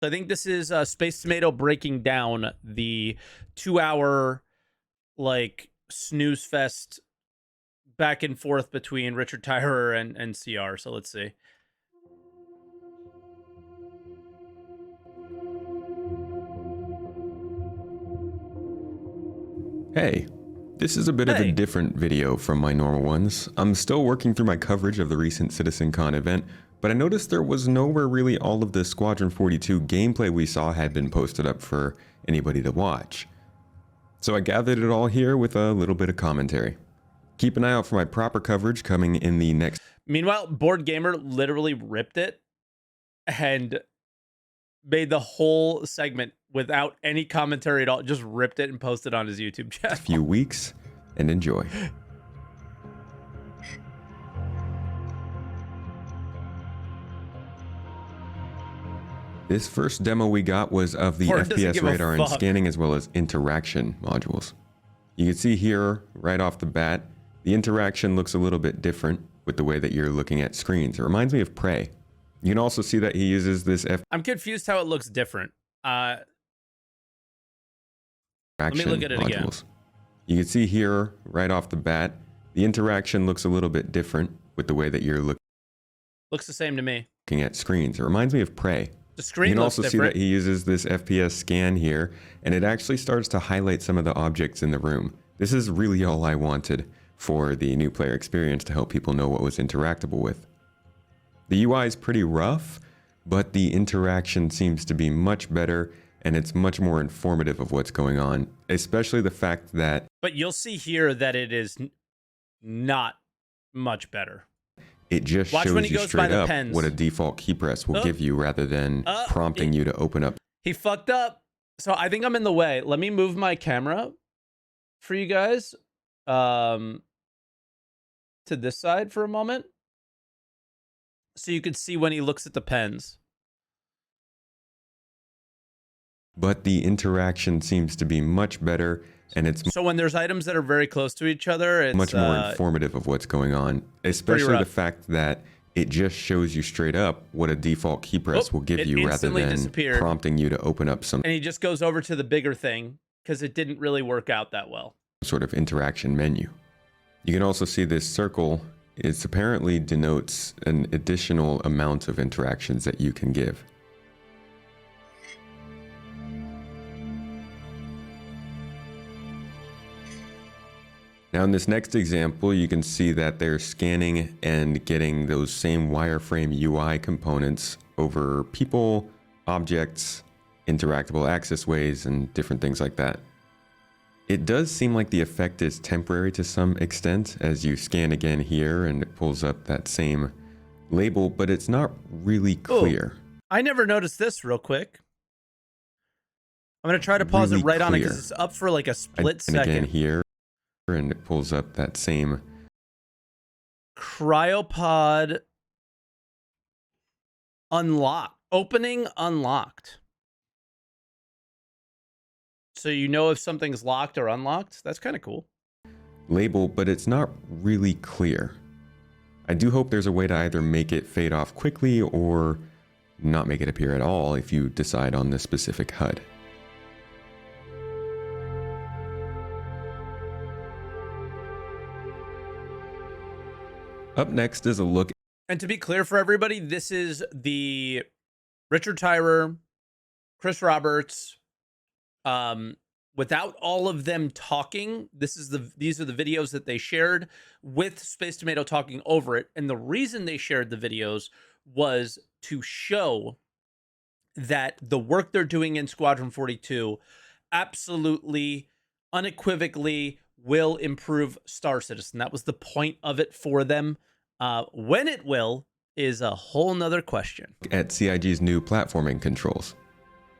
I think this is Space Tomato breaking down the 2-hour like snooze fest back and forth between Richard Tyrer and CR. So let's see. Hey, this is a bit of a different video from my normal ones. I'm still working through my coverage of the recent CitizenCon event, but I noticed there was nowhere really all of the Squadron 42 gameplay we saw had been posted up for anybody to watch. So I gathered it all here with a little bit of commentary. Keep an eye out for my proper coverage coming in the next... Meanwhile, Board Gamer literally ripped it and made the whole segment without any commentary at all. Just ripped it and posted on his YouTube channel. few weeks, and enjoy. This first demo we got was of the FPS radar and scanning as well as interaction modules. You can see here right off the bat, the interaction looks a little bit different with the way that you're looking at screens. It reminds me of Prey. You can also see that he uses this I'm confused how it looks different. Let me look at it again. You can see here right off the bat, the interaction looks a little bit different with the way that you're looks the same to me. Looking at screens. It reminds me of Prey. The screen you can looks also different. see that he uses this FPS scan here, and it actually starts to highlight some of the objects in the room. This is really all I wanted for the new player experience to help people know what was interactable with. The UI is pretty rough, but the interaction seems to be much better, and it's much more informative of what's going on, especially the fact that... But you'll see here that it is not much better. It just shows you straight up what a default key press will give you rather than prompting you to open up. He fucked up. So I think I'm in the way. Let me move my camera for you guys to this side for a moment, so you could see when he looks at the pens. But the interaction seems to be much better, and it's so when there's items that are very close to each other, it's much more informative of what's going on, especially the fact that it just shows you straight up what a default key press will give you rather than prompting you to open up some... And he just goes over to the bigger thing because it didn't really work out that well. Sort of interaction menu. You can also see this circle. It apparently denotes an additional amount of interactions that you can give. Now in this next example, you can see that they're scanning and getting those same wireframe UI components over people, objects, interactable access ways, and different things like that. It does seem like the effect is temporary to some extent as you scan again here and it pulls up that same label, but it's not really clear. Ooh, I never noticed this real quick. I'm going to try to pause it right on it because it's up for like a split second. Again here, and it pulls up that same cryopod unlocked, opening unlocked. So you know if something's locked or unlocked. That's kind of cool. Label, but it's not really clear. I do hope there's a way to either make it fade off quickly or not make it appear at all if you decide on this specific HUD. Up next is a look. And to be clear for everybody, this is the Richard Tyrer, Chris Roberts, without all of them talking. These are the videos that they shared with Space Tomato talking over it. And the reason they shared the videos was to show that the work they're doing in Squadron 42 absolutely, unequivocally will improve Star Citizen. That was the point of it for them. When it will is a whole nother question. At CIG's new platforming controls.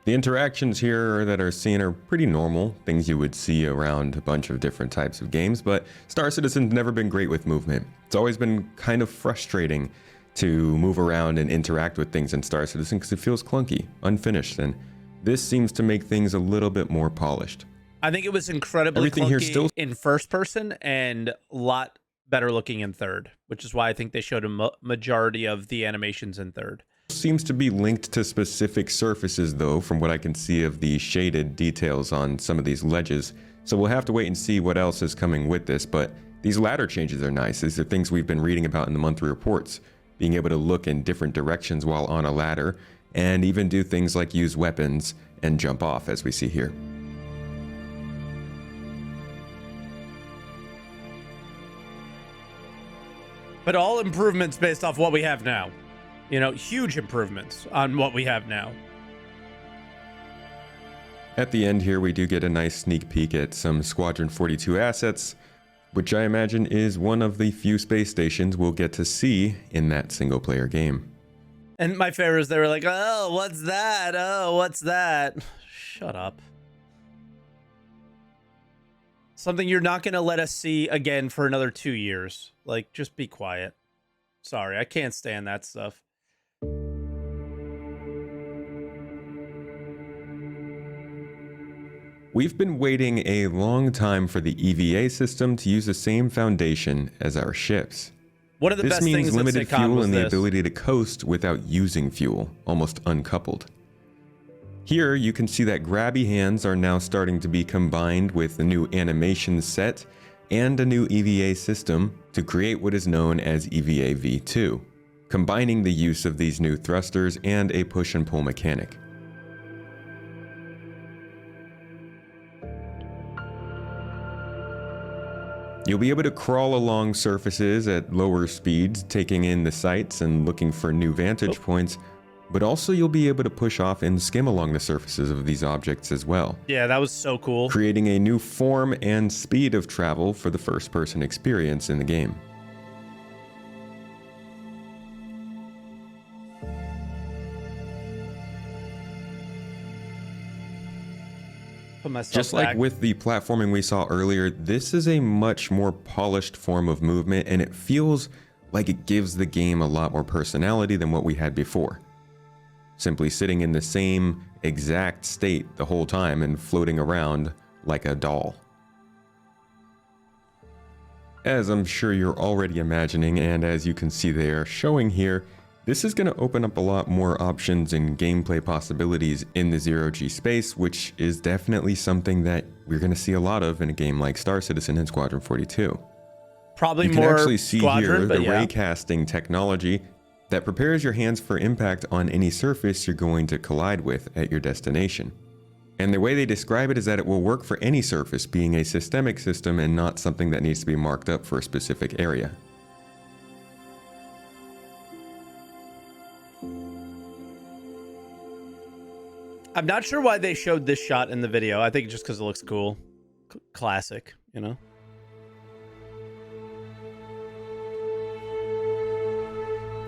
The interactions here that are seen are pretty normal, things you would see around a bunch of different types of games, but Star Citizen's never been great with movement. It's always been kind of frustrating to move around and interact with things in Star Citizen because it feels clunky, unfinished, and this seems to make things a little bit more polished. I think it was incredibly clunky in first person and a lot better looking in third, which is why I think they showed a majority of the animations in third. Seems to be linked to specific surfaces though, from what I can see of the shaded details on some of these ledges. So we'll have to wait and see what else is coming with this, but these ladder changes are nice. These are things we've been reading about in the monthly reports. Being able to look in different directions while on a ladder, and even do things like use weapons and jump off, as we see here. But all improvements based off what we have now. You know, huge improvements on what we have now. At the end here, we do get a nice sneak peek at some Squadron 42 assets, which I imagine is one of the few space stations we'll get to see in that single-player game. And my favorite is they were like, oh, what's that? Oh, what's that? Shut up. Something you're not going to let us see again for another 2 years. Like, just be quiet. Sorry, I can't stand that stuff. We've been waiting a long time for the EVA system to use the same foundation as our ships. One of the best This things means limited sitcom fuel was and the this. ability to coast without using fuel, almost uncoupled. Here you can see that grabby hands are now starting to be combined with the new animation set and a new EVA system to create what is known as EVA V2, combining the use of these new thrusters and a push and pull mechanic. You'll be able to crawl along surfaces at lower speeds, taking in the sights and looking for new vantage points, but also you'll be able to push off and skim along the surfaces of these objects as well. Yeah, that was so cool. Creating a new form and speed of travel for the first-person experience in the game. Put myself Just back. like with the platforming we saw earlier, this is a much more polished form of movement, and it feels like it gives the game a lot more personality than what we had before. Simply sitting in the same exact state the whole time and floating around like a doll. As I'm sure you're already imagining, and as you can see they are showing here, this is going to open up a lot more options and gameplay possibilities in the zero-G space, which is definitely something that we're going to see a lot of in a game like Star Citizen and Squadron 42. Probably You can more actually see Squadron, here but the yeah. raycasting technology that prepares your hands for impact on any surface you're going to collide with at your destination. And the way they describe it is that it will work for any surface, being a systemic system and not something that needs to be marked up for a specific area. I'm not sure why they showed this shot in the video. I think just because it looks cool. Classic, you know?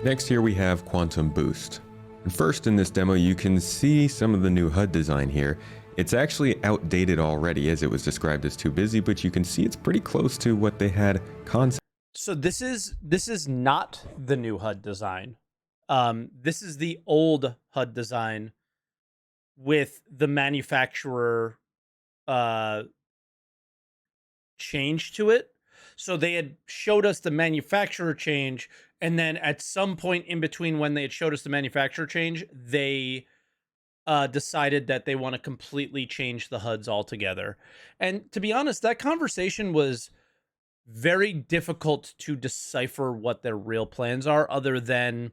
Next here we have Quantum Boost. And first in this demo you can see some of the new HUD design here. It's actually outdated already as it was described as too busy, but you can see it's pretty close to what they had concept. So this is not the new HUD design. This is the old HUD design with the manufacturer change to it. So they had showed us the manufacturer change, and then at some point in between when they had showed us the manufacturer change, they decided that they want to completely change the HUDs altogether. And to be honest, that conversation was very difficult to decipher what their real plans are, other than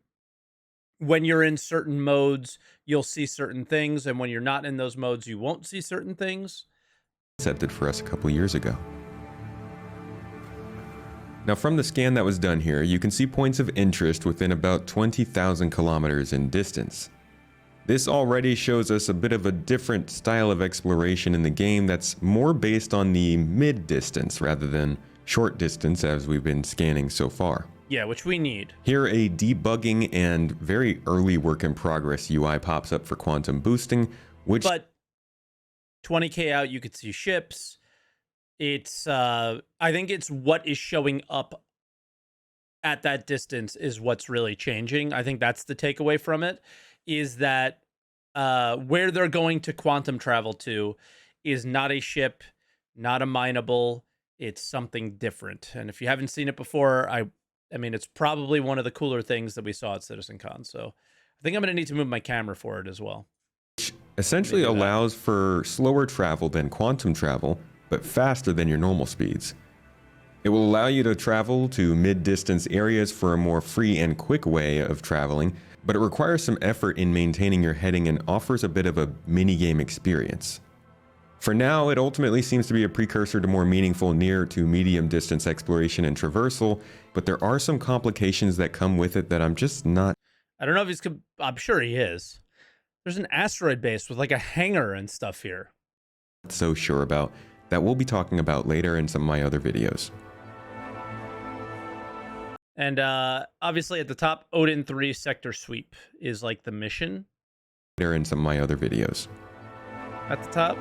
when you're in certain modes, you'll see certain things, and when you're not in those modes, you won't see certain things. Concepted for us a couple years ago. Now from the scan that was done here, you can see points of interest within about 20,000 kilometers in distance. This already shows us a bit of a different style of exploration in the game that's more based on the mid-distance rather than short distance as we've been scanning so far. Yeah, which we need. Here a debugging and very early work in progress UI pops up for quantum boosting, which... But 20K out, you could see ships. It's, I think it's what is showing up at that distance is what's really changing. I think that's the takeaway from it, is that where they're going to quantum travel to is not a ship, not a mineable. It's something different. And if you haven't seen it before, I mean, it's probably one of the cooler things that we saw at CitizenCon. So I think I'm going to need to move my camera for it as well. Essentially Maybe that. allows for slower travel than quantum travel, but faster than your normal speeds. It will allow you to travel to mid-distance areas for a more free and quick way of traveling, but it requires some effort in maintaining your heading and offers a bit of a mini-game experience. For now, it ultimately seems to be a precursor to more meaningful near to medium distance exploration and traversal, but there are some complications that come with it that I'm just not. I don't know if he's, I'm sure he is. There's an asteroid base with like a hangar and stuff here. So sure about that we'll be talking about later in some of my other videos. And obviously at the top, Odin 3 sector sweep is like the mission. Later in some of my other videos. At the top.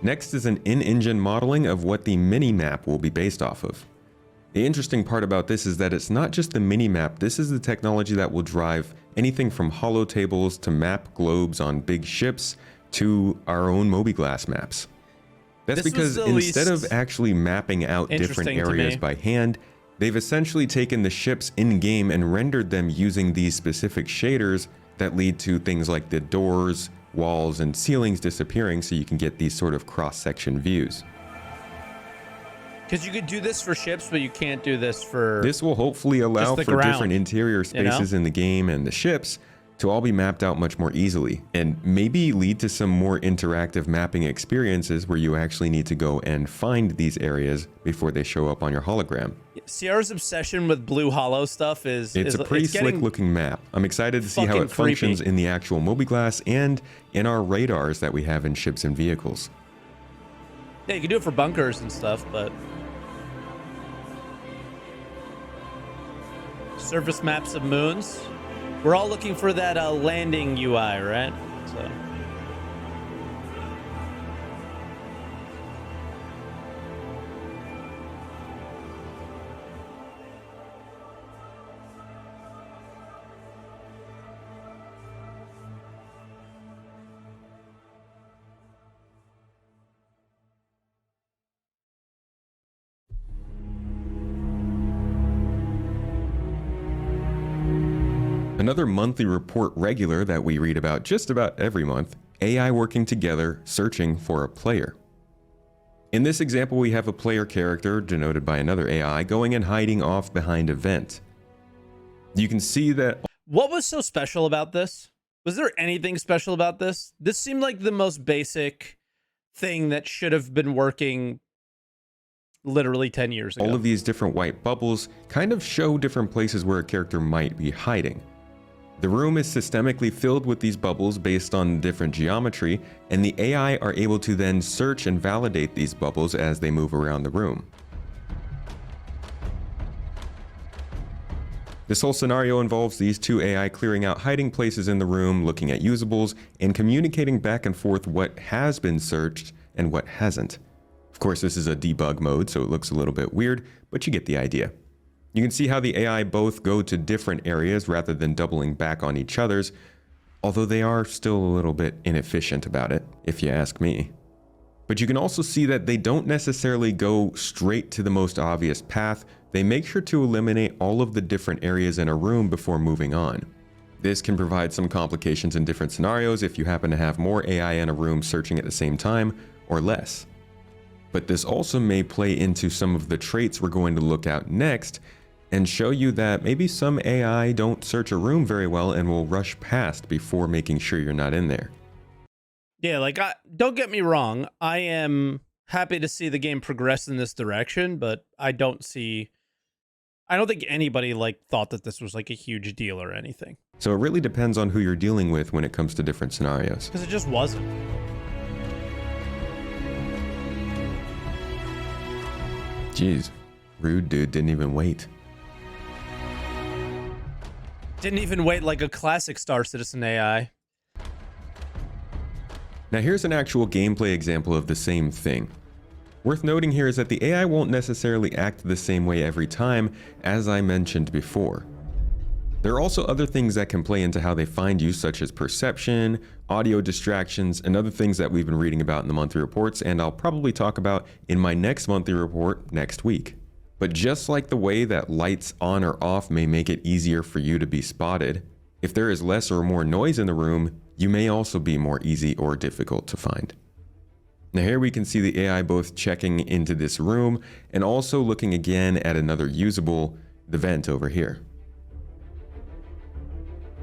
Next is an in-engine modeling of what the mini-map will be based off of. The interesting part about this is that it's not just the mini-map, this is the technology that will drive anything from holo tables to map globes on big ships to our own Moby-Glass maps. That's because instead of actually mapping out different areas by hand, they've essentially taken the ships in-game and rendered them using these specific shaders that lead to things like the doors, walls, and ceilings disappearing so you can get these sort of cross-section views. Because you could do this for ships, but you can't do this for... This will hopefully allow for ground, different interior spaces in the game and the ships to all be mapped out much more easily, and maybe lead to some more interactive mapping experiences where you actually need to go and find these areas before they show up on your hologram. Sierra's obsession with blue hollow stuff is... It's a pretty slick looking map. I'm excited to see how it functions in the actual Moby-Glass and in our radars that we have in ships and vehicles. Yeah, you can do it for bunkers and stuff, but... Surface maps of moons. We're all looking for that landing UI, right? So... Another monthly report regular that we read about just about every month, AI working together, searching for a player. In this example, we have a player character, denoted by another AI, going and hiding off behind a vent. You can see that... What was so special about this? Was there anything special about this? This seemed like the most basic thing that should have been working literally 10 years ago. All of these different white bubbles kind of show different places where a character might be hiding. The room is systemically filled with these bubbles based on different geometry, and the AI are able to then search and validate these bubbles as they move around the room. This whole scenario involves these two AI clearing out hiding places in the room, looking at usables, and communicating back and forth what has been searched and what hasn't. Of course, this is a debug mode, so it looks a little bit weird, but you get the idea. You can see how the AI both go to different areas rather than doubling back on each other's, although they are still a little bit inefficient about it, if you ask me. But you can also see that they don't necessarily go straight to the most obvious path. They make sure to eliminate all of the different areas in a room before moving on. This can provide some complications in different scenarios if you happen to have more AI in a room searching at the same time, or less. But this also may play into some of the traits we're going to look at next, and show you that maybe some AI don't search a room very well and will rush past before making sure you're not in there. Yeah, like, don't get me wrong. I am happy to see the game progress in this direction, but I don't think anybody thought that this was like a huge deal or anything. So it really depends on who you're dealing with when it comes to different scenarios. Because it just wasn't. Jeez, rude dude didn't even wait. Didn't even wait like a classic Star Citizen AI. Now here's an actual gameplay example of the same thing. Worth noting here is that the AI won't necessarily act the same way every time, as I mentioned before. There are also other things that can play into how they find you, such as perception, audio distractions, and other things that we've been reading about in the monthly reports, and I'll probably talk about in my next monthly report next week. But just like the way that lights on or off may make it easier for you to be spotted, if there is less or more noise in the room, you may also be more easy or difficult to find. Now here we can see the AI both checking into this room and also looking again at another usable, the vent over here.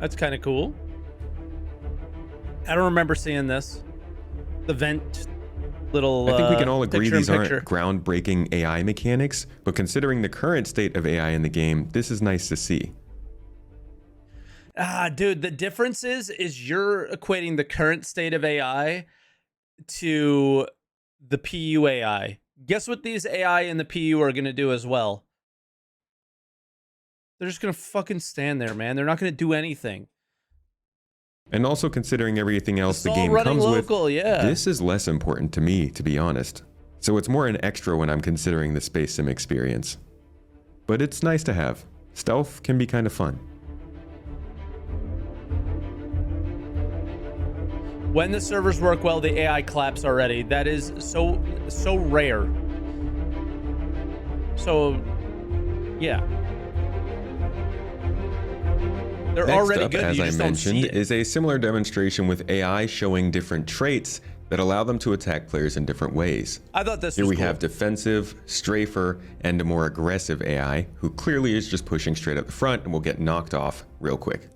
That's kind of cool. I don't remember seeing this. The vent little I think we can all agree these picture. aren't groundbreaking AI mechanics, but considering the current state of AI in the game, this is nice to see. Dude, the difference is you're equating the current state of AI to the PU AI. Guess what these AI and the PU are going to do as well? They're just going to fucking stand there, man. They're not going to do anything. And also considering everything else the all game running comes local, with, yeah. this is less important to me, to be honest. So it's more an extra when I'm considering the space sim experience. But it's nice to have. Stealth can be kind of fun. When the servers work well, the AI claps already. That is so rare. So, yeah. They're Next already up, good. as You I just don't see mentioned, it. is a similar demonstration with AI showing different traits that allow them to attack players in different ways. I thought this Here was we cool. have defensive, strafer, and a more aggressive AI who clearly is just pushing straight up the front and will get knocked off real quick.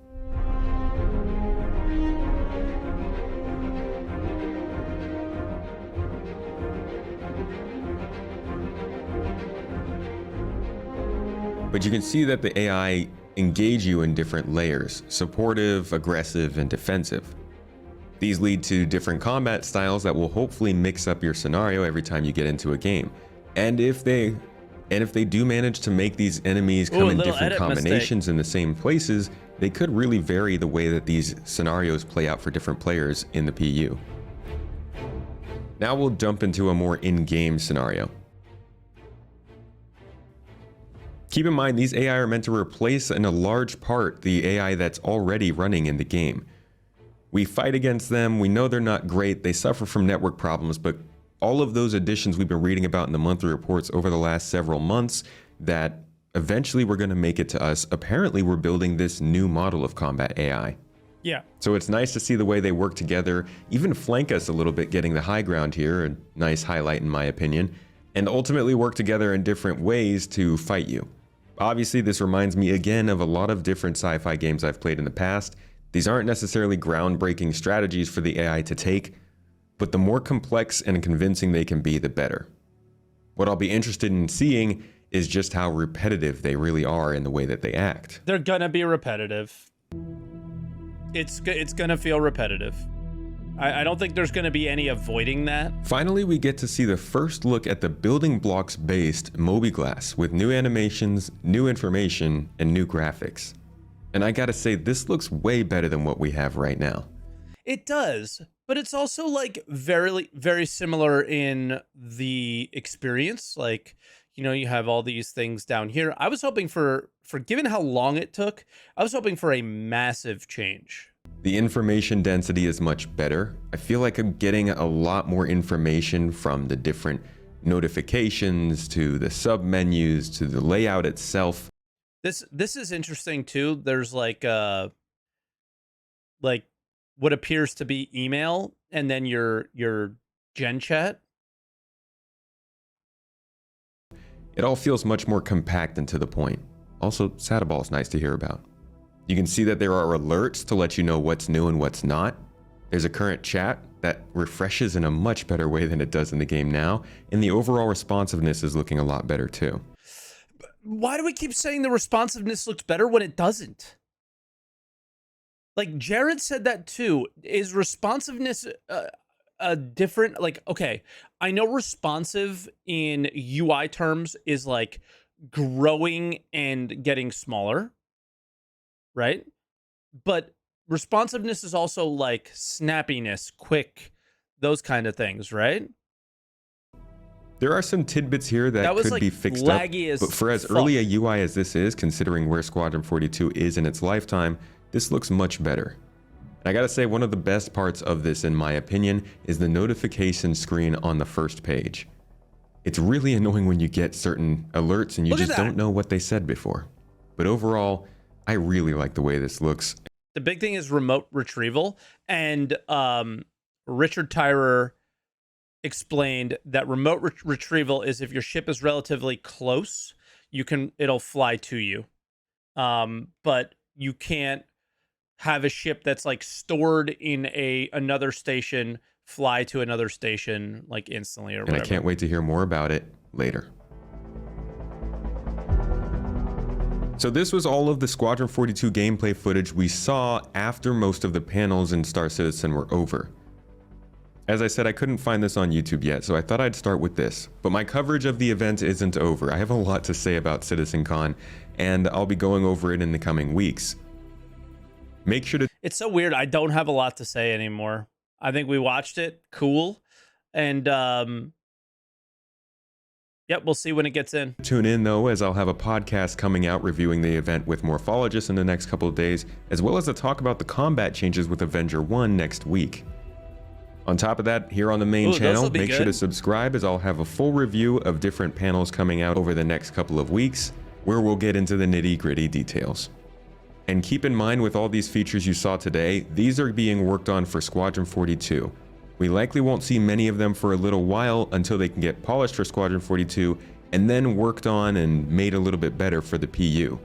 But you can see that the AI engage you in different layers: supportive, aggressive, and defensive. These lead to different combat styles that will hopefully mix up your scenario every time you get into a game. And if they do manage to make these enemies come in different combinations in the same places, they could really vary the way that these scenarios play out for different players in the PU. Now we'll jump into a more in-game scenario. Keep in mind, these AI are meant to replace in a large part the AI that's already running in the game. We fight against them, we know they're not great, they suffer from network problems, but all of those additions we've been reading about in the monthly reports over the last several months that eventually were going to make it to us, apparently we're building this new model of combat AI. Yeah. So it's nice to see the way they work together, even flank us a little bit, getting the high ground here, a nice highlight in my opinion, and ultimately work together in different ways to fight you. Obviously, this reminds me again of a lot of different sci-fi games I've played in the past. These aren't necessarily groundbreaking strategies for the AI to take, but the more complex and convincing they can be, the better. What I'll be interested in seeing is just how repetitive they really are in the way that they act. They're gonna be repetitive. It's gonna feel repetitive. I don't think there's gonna be any avoiding that. Finally, we get to see the first look at the building blocks based Mobi-Glass with new animations, new information, and new graphics. And I gotta say, this looks way better than what we have right now. It does, but it's also like very, very similar in the experience. Like, you know, you have all these things down here. I was hoping for given how long it took, I was hoping for a massive change. The information density is much better. I feel like I'm getting a lot more information from the different notifications to the sub menus to the layout itself. This is interesting too. There's like what appears to be email and then your gen chat. It all feels much more compact and to the point. Also, Sadaball is nice to hear about. You can see that there are alerts to let you know what's new and what's not. There's a current chat that refreshes in a much better way than it does in the game now, and the overall responsiveness is looking a lot better too. Why do we keep saying the responsiveness looks better when it doesn't? Like Jared said that too. Is responsiveness a different, like, okay, I know responsive in UI terms is like growing and getting smaller, right? But responsiveness is also like snappiness, quick, those kind of things, right? There are some tidbits here that was could like be fixed up, but for as early a UI as this is, considering where Squadron 42 is in its lifetime, this looks much better. And I gotta say, one of the best parts of this, in my opinion, is the notification screen on the first page. It's really annoying when you get certain alerts and you Look at just that. don't know what they said before. But overall, I really like the way this looks. The big thing is remote retrieval, and Richard Tyrer explained that remote retrieval is if your ship is relatively close, it'll fly to you. But you can't have a ship that's like stored in another station fly to another station like instantly or whatever. And I can't wait to hear more about it later. So this was all of the Squadron 42 gameplay footage we saw after most of the panels in Star Citizen were over. As I said, I couldn't find this on YouTube yet, so I thought I'd start with this. But my coverage of the event isn't over. I have a lot to say about CitizenCon, and I'll be going over it in the coming weeks. Make sure to... It's so weird. I don't have a lot to say anymore. I think we watched it. Cool. And, yep, we'll see when it gets in. Tune in, though, as I'll have a podcast coming out reviewing the event with morphologists in the next couple of days, as well as a talk about the combat changes with Avenger 1 next week. On top of that, here on the main channel, make sure to subscribe as I'll have a full review of different panels coming out over the next couple of weeks, where we'll get into the nitty-gritty details. And keep in mind, with all these features you saw today, these are being worked on for Squadron 42. We likely won't see many of them for a little while until they can get polished for Squadron 42 and then worked on and made a little bit better for the PU.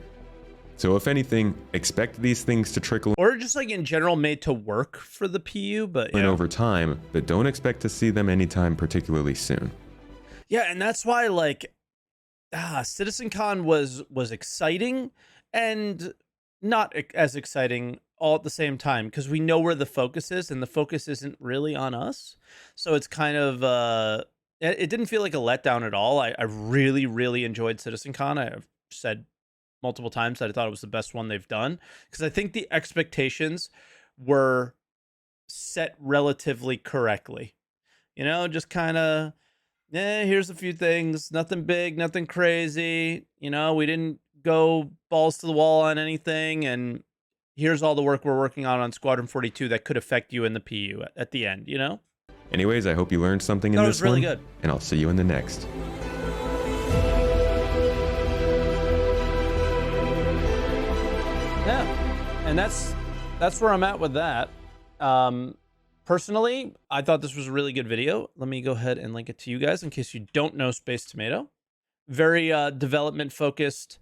So if anything, expect these things to trickle or just like in general made to work for the PU, but in over time, but don't expect to see them anytime particularly soon. Yeah, and that's why like CitizenCon was exciting and not as exciting all at the same time, because we know where the focus is, and the focus isn't really on us. So it's kind of it didn't feel like a letdown at all. I really, really enjoyed CitizenCon. I've said multiple times that I thought it was the best one they've done, because I think the expectations were set relatively correctly. You know, just kind of, here's a few things, nothing big, nothing crazy. You know, we didn't go balls to the wall on anything, and here's all the work we're working on Squadron 42 that could affect you in the PU at the end, you know? Anyways, I hope you learned something in this one. That was really good. And I'll see you in the next. Yeah, and that's where I'm at with that. Personally, I thought this was a really good video. Let me go ahead and link it to you guys in case you don't know Space Tomato. Very development focused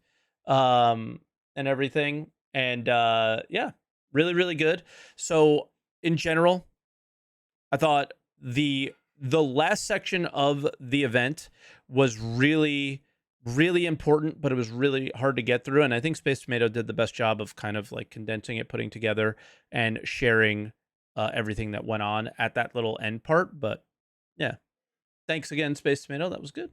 and everything. And yeah, really, really good. So in general, I thought the last section of the event was really important, but it was really hard to get through. And I think Space Tomato did the best job of kind of like condensing it, putting together and sharing everything that went on at that little end part. But yeah, thanks again, Space Tomato. That was good.